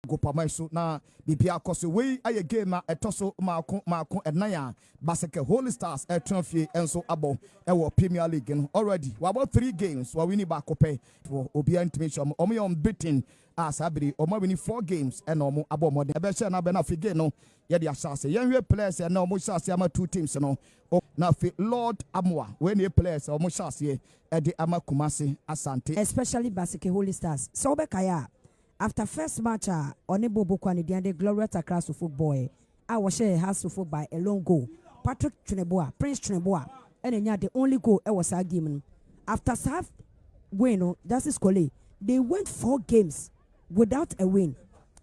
go pamaiso na bibia koso we aye game na etoso maako enaya Baseke Holy Stars etronfie enso abo ewo Premier League already we about 3 games we win back pay for obi intimation omo unbeaten as abiri omo win 4 games and omo abo mo de be share na be na fige no ye de asase yenwe players na omo shase ama 2 teams no na fi Lord Amwa we ne players omo shase e de ama Kumasi Asante especially Baseke Holy Stars so be kaya after first match oni bobo kwani the Glorious Accra football I was share has to football by a long goal Patrick Chuneboa Prince Chuneboa and then the only goal was a game after half win Justice Cole they went 4 games without a win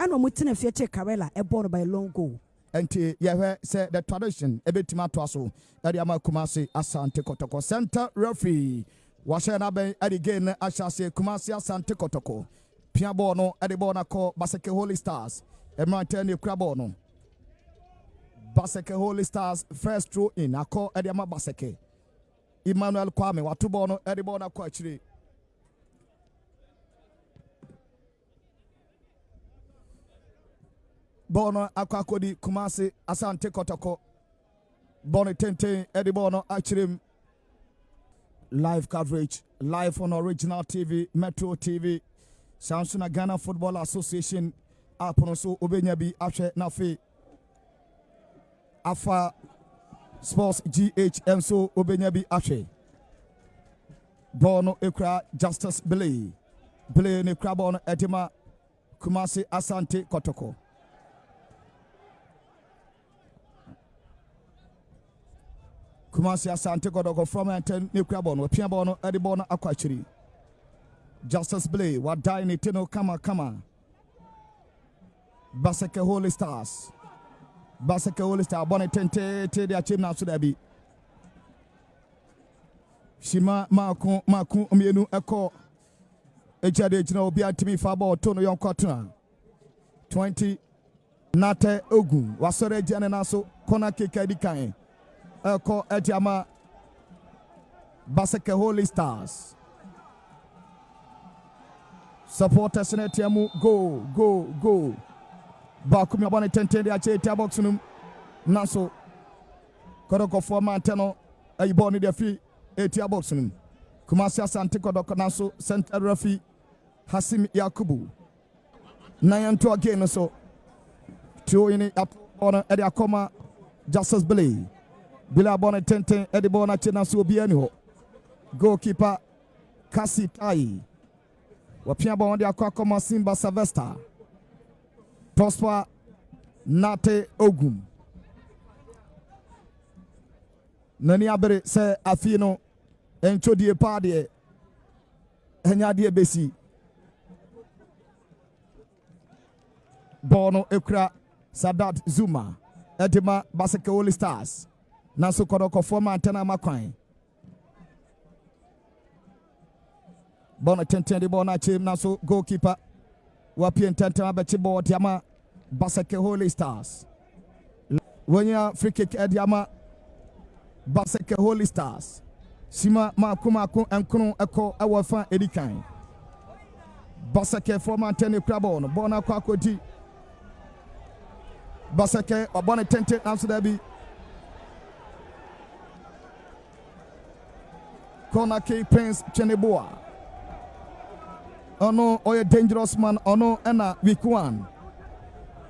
and omutina feature Karela a born by a long goal and yeah say the tradition a bit matwaso area Kumasi Asante Kotoko center referee washe na ben again ashase Kumasi Asante Kotoko Pia bono edibona ko Baseke Holy Stars emantene krabono Baseke Holy Stars first throw in ako ediama Baseke Emmanuel Kwame watubono edibona ko achiri bono akakodi Kumasi Asante Kotoko bono tente edibono achiri live coverage live on Original TV Metro TV Samsung Ghana Football Association aponoso obenya bi ahwe na fe afa Sports GHM so obenya bi ahwe bono ekra Justice Belay ne kra bono edema Kumasi Asante Kotoko Kumasi Asante Kotoko from enten ne kra bono pia bono edibono akwachiri Justice Blay, what dying it no kama. Baseke Holy Stars. Baseke Holy Stars. Bonnet tente te dia team na so da bi. Shima maku mienu eko. Ejade jina obi antimi fa ball to no yon kwatuna. 20 Nate Ogun. Wasore jane na so kona keke di kan. Eko etiama Baseke Holy Stars. Supporters in etiamu go. Bakumi abone tente dia che box num naso Kotoko for manteno ay boni dia fi etia box num Kumasi Asante Kotoko naso center referee Hasim Yakubu nayanto again so tio ini on edi akoma Justice Belay bila abone tente edi bona che naso obi ani ho goalkeeper Kasi Tai wapia bondi akoma Simba Sylvester Prosper Nate Ogum Nani abere se afino enchodie pade enyadie besi Bono ekra Sadat Zuma edema Baseke Holy Stars naso Kotoko forma antena makwan Bono tentende bona chim naso goalkeeper wapien tentema bechi bo diama Baseke Holy Stars wanya free kick ediama Baseke Holy Stars sima maku enkunu eko awafa edikan Baseke forma antene krabon bona kwa kodi Baseke obona tente naso dabi Kona K Prince Cheneboa Ono oye dangerous man ono ena week 1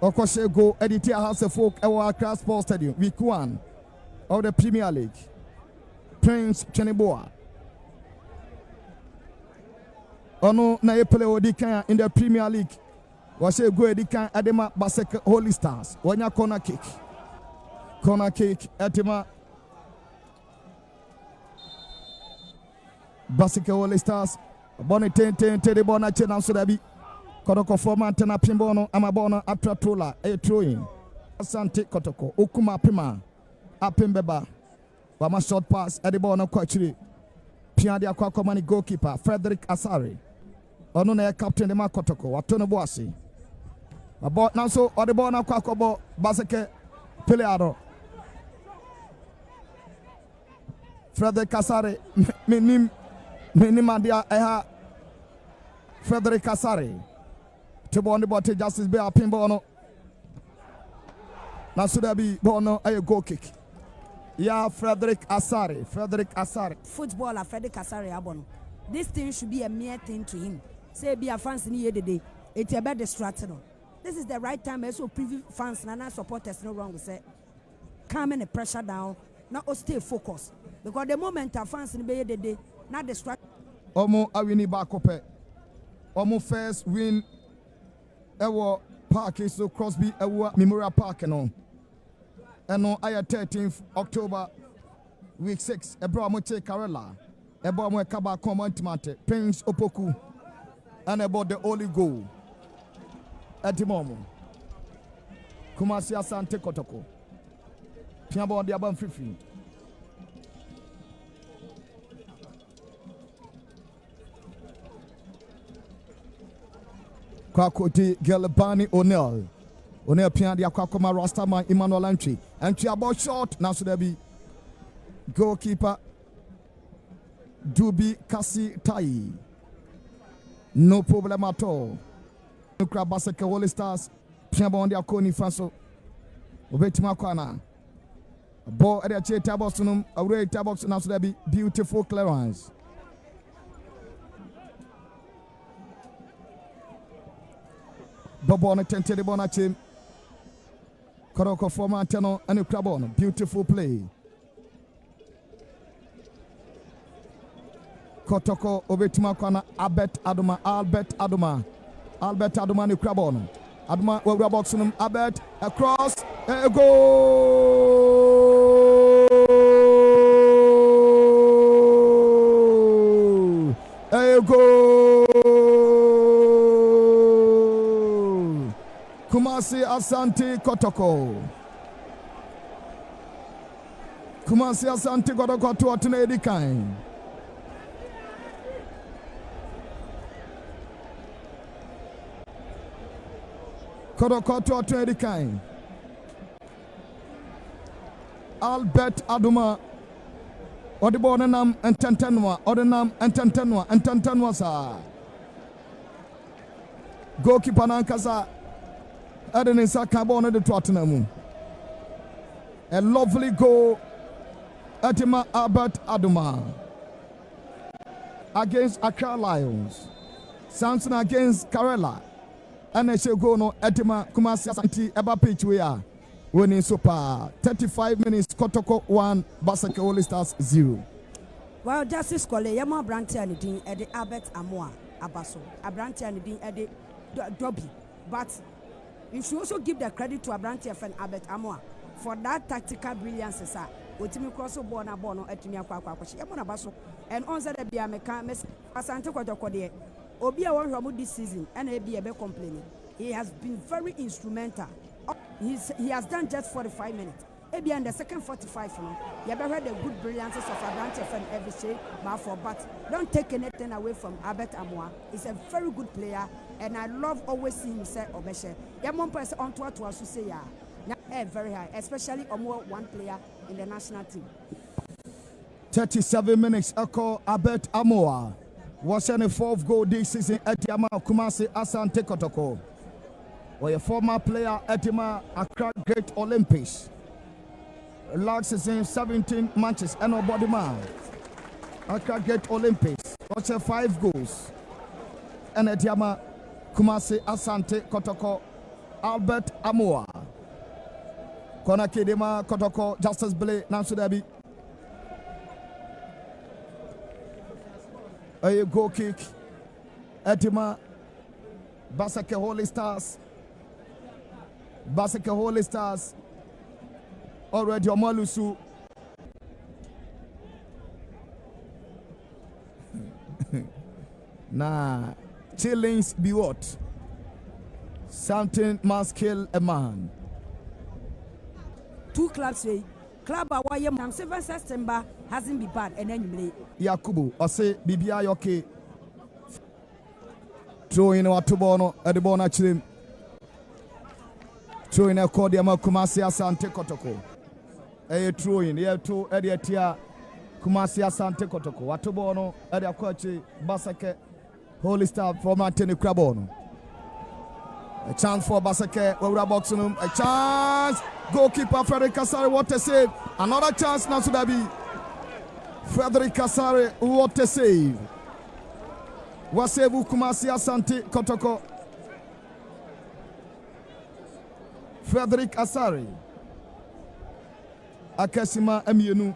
Okoshe go edit house of folk ewa Accra Sports Stadium week 1 of the Premier League Prince Cheneboa Ono na play odikan in the Premier League Washe go edikan edema Baseke Holy Stars wanya corner kick edema Baseke Holy Stars Bonne tente de bona chena so dabi Kotoko forma antena pimbono amabono atratola throwing Asante Kotoko okuma pima apembeba wama short pass edibona kwachiri pia dia kwa komani goalkeeper Frederick Asare ono na captain de Kotoko watono boasi abo nanso odibona kwa kobo Baseke peleado Frederick Asare menim adia eha Frederick Asare Chibon the body Justice Bay pinball no. Now should be bono a goal kick. Yeah, Frederick Asare. Footballer Frederick Asare Abono. This thing should be a mere thing to him. Say be a fans in here today. It's about distracting. This is the right time. Also, preview fans and supporters no wrong. Say, calming the pressure down. Now stay focused because the moment our fans in the day not distract. Omo awini bakope. Omo first win. Ewo park is so Crosby Ewa Memorial Park no. Eno aya 13th October week 6. Ebro mo take Karela. Ebro mo kaba commandment. Prince Opoku. And about the only goal. At the moment. Kumasi Asante Kotoko. Piabo the Aban Fifi. Kwakoti Gelbani O'Neill. O'Neill Pian the Aquakoma Rastaman Emmanuel Entry. Entry about short. Now should there be goalkeeper Dubi Kasi Tai. No problem at all. Baseke Holy Stars. Piabo the Akoni Franso. Obetimakwana. Ball at the Tabostunum. Away Tabox. Now should there be beautiful clearance. Bobona Tente Bonachi Koroko former Teno and Crabon. Beautiful play. Kotoko Obetimakwana Albert Aduma ni Crabon. Aduma we are boxing Albert across a goal. A goal. Kumasi Asante Kotoko. Kumasi Asante Kotoko to Atunedi Kain. Kotoko to Atunedi Kain. Albert Aduma. Odibonenam and Tentenwa. Odenam and Tentenwa sa. Goalkeeper Nankasa. Adenisa Carbon de Tottenham. A lovely goal. Etima Albert Aduma against Accra Lions. Samson against Karela. And a go no Etima Kumasi Asante Eba pitch we are winning super 35 minutes. Kotoko 1 Baseke Holy Stars 0. Well, Justice Kole Yama Branty and the Eddie Albert Amoa Abaso. Abranty and the Eddie Dobby. But you should also give the credit to Abranty and Albert Amoa for that tactical brilliance. Otimi cross born abono etimi akwa yamona baso and on said be ameka Asante Kotoko de obi a won hwamu this season and e be complaining. He has been very instrumental. He has done just 45 minutes. Maybe in the second 45 no you ever heard the good brilliances of Abranty and every say but don't take anything away from Albert Amoa. He's a very good player and I love always seeing him say obeshe yamon person on to say ya very high, especially one player in the national team. 37 minutes. Echo Albert Amoa was in the 4th goal this season at Yama Kumasi Asante Kotoko. Or a former player at Yama Accra Great Olympics. Last season 17 matches and nobody man. Accra Great Olympics was 5 goals. And at Yama Kumasi Asante Kotoko Albert Amoa. Kona Kidema Kotoko Justice Bele Nansudabi. A goal kick. Etima Baseke Holy Stars. Baseke Holy Stars. Already Omalusu. Nah, chillings be what? Something must kill a man. 2 clubs say club away nam 7 September hasn't been bad and then you play Yakubu or say Bibia Yoke throwing our Tubono at the Bona Chim throwing a Kodiama Kumasi Asante Kotoko a throwing here to Ediatia Kumasi Asante Kotoko Watubono Edia Kochi Baseke Holy Star from Antony Crabono A chance for Baseke. Where boxing him. A chance. Goalkeeper Frederick Kasari. What a save. Another chance now. Should that be Frederick Kasari? What a save. What save Kumasi Asante Kotoko. Frederick Asari. Akesima Emienu.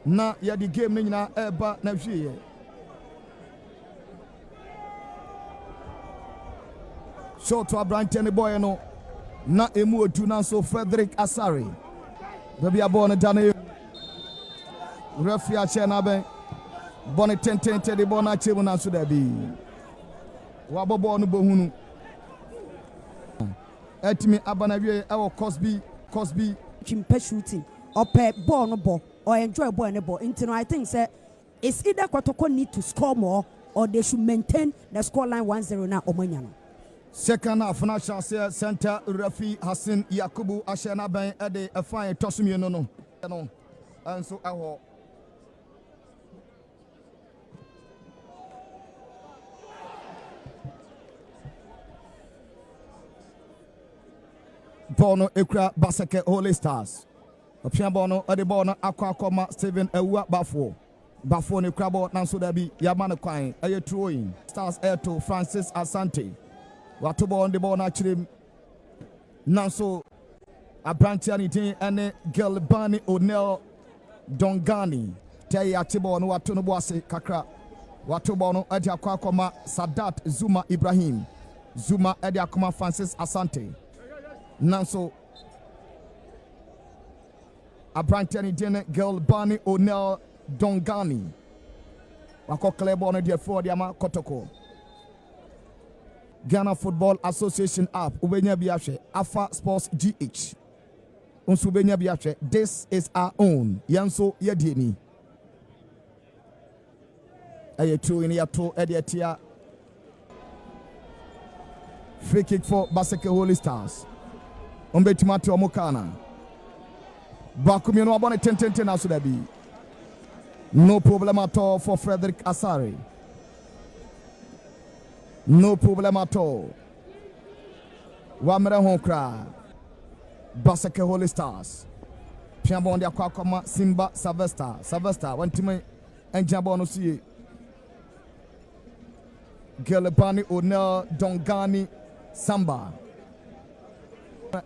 Na ya di game ni na eba na hwie. Short to Abrante ne boy no. Na emu otu na so Frederick Asari. Baby abon dane. Referee a che na ben. Boni tentente de bona chemu na so da bi. Wa bobo no bohunu. Etimi abana wie e wo Cosby chimpe shooting. Ope ball no ball or enjoy ball and ball. Into I think say it's either Kotoko need to score more or they should maintain the scoreline 1-0 now Omanyano. Second half na chance center referee Hassan Yakubu Ashena Ben ede a fine tosumi no. And so aho. Bono Ekra Baseke Holy Stars. Opia Bono ade Bono akwa Steven Ewa Bafo ne krabo nanso da bi yamane kwan aye throwing Stars to Francis Asante. Watobo on the ball na chirim nanso Abrantia ni tin ene Gelbani O'Neil Dongani tay atibo no wato no boase kakra watobo no ade akwa Sadat Zuma Ibrahim Zuma ade akoma Francis Asante nanso Abrantia ni tin Gelbani O'Neil Dongani wako klebo no de for de ama Kotoko Ghana Football Association app ubenya biahwe Afa Sports GH unsu ubenya biahwe this is our own yanso yedieni aye true in yato ediatia free kick for Baseke Holy Stars ombetimati omukana bakumi no abone 10 na so da bi no problem at all for Frederick Asari. No problem at all. Wamere Honkra Baseke Holy Stars. Piambon dia kwa Simba Savesta wantime enjabo no sie. Gelbani O'Neil Dongani Samba.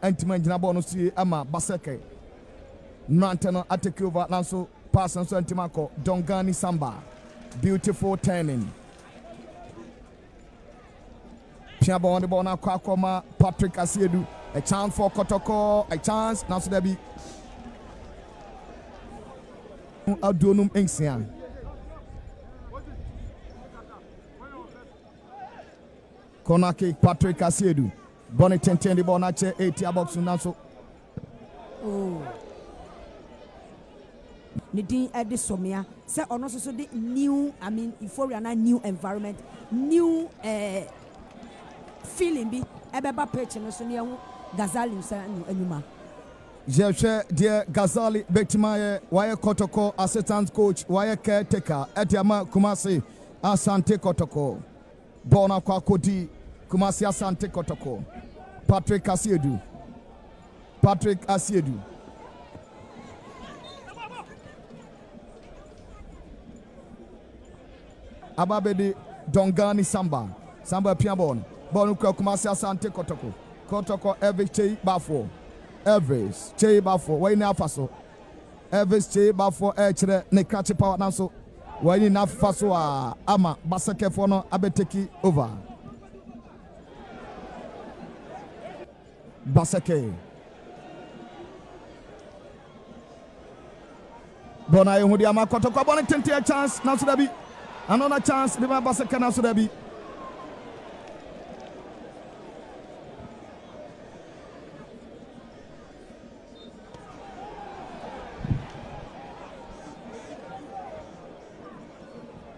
Entime enjabo no sie ama Baseke. Nanteno atake over nanso pass and so Antimako Dongani Samba. Beautiful turning. Piabo on the ball now, Kwakoma, Patrick Asiedu. A chance for Kotoko, a chance. Now, so there be Adonum Insian. Corner kick, Patrick Asiedu. Bonnie 10 the ball, not 80 box now. So, Nidin Edisomia say on also the new, I mean, euphoria na new environment, new feeling be ebeba pitch no so ne Gazali say anuma. Jeche dear Gazali Betimaye why Kotoko assistant coach why caretaker Etiama Kumasi Asante Kotoko Bona kwa Kodi Kumasi Asante Kotoko Patrick Asiedu Ababedi Dongani Samba Piabon Bonu Kumasi Asante Kotoko Elvis Chei Bafo why na faso Elvis Chei Bafo chere ne krachi power nanso why na faso ama Baseke for no abeteki over Baseke Bona yehudi ama Kotoko Bona tente a chance nanso da bi another chance the Baseke nanso da bi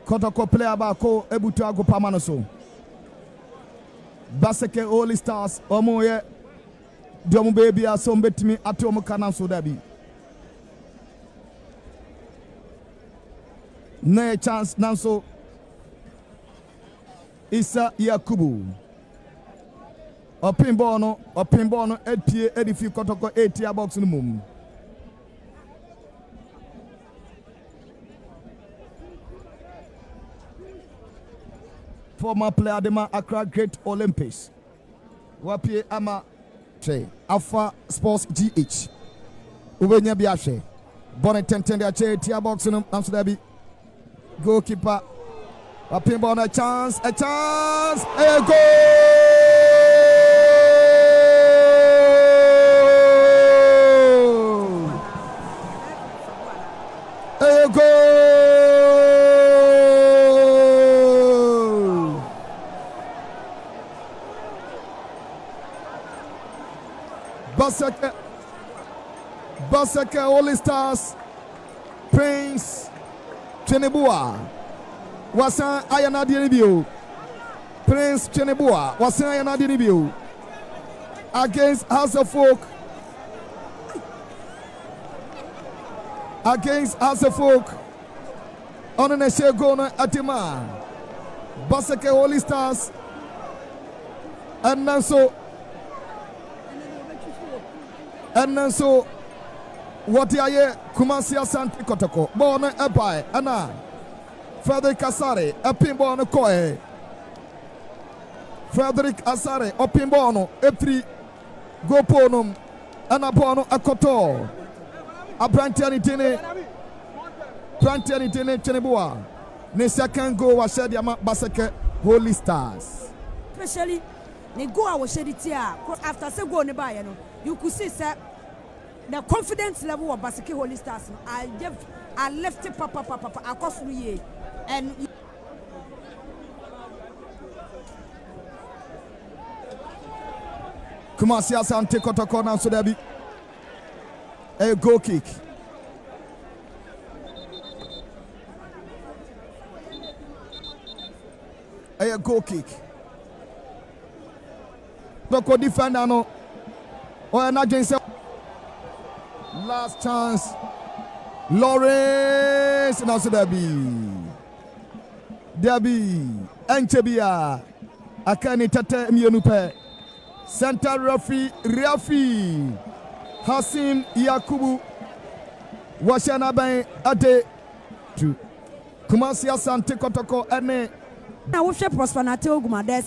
Kotoko player bako ebutu ago pamano so Baseke Holy Stars omoye diomu baby aso mbetimi ati omu kananso dabi na chance nanso Isa Yakubu pinball no etie edifi Kotoko etia box no mum. Former player Dema Accra Great Olympics. Wapie ama che Alpha Sports GH. Ubenya biashe. Bonnet tende ache tia box no amso dabi. Goalkeeper. A pinball a chance, a goal! A goal! Baseke All Stars Prince Chenebua Wasan ayana dinibio Prince Chenebua Wasan ayana dinibio against House of Folk on an Eshegona Atima Baseke Holy Stars and so what yaye Kumasi Asante Kotoko born epai ana Frederick Asare a pinball no koe Frederick Asare o pinball no epri go ponum ana bono akoto abrantiani tene Chenebua ne second go wa shedi ama Baseke Holy Stars especially ne go a was shedi tia after say go ne ba ye no you could see sir the confidence level of Baseke Holy Stars I left it papa across ye and Kumasi Asante Kotoko now so there be a goal kick. A goal kick. Doko defender no. Or an agency. Last chance. Lawrence now so there be Enchebia Akani Tete Mionupe Center Rafi Hasim Yakubu Washana Bay Ade to Kumasi Asante Kotoko ene na wo hwe prosper na te oguma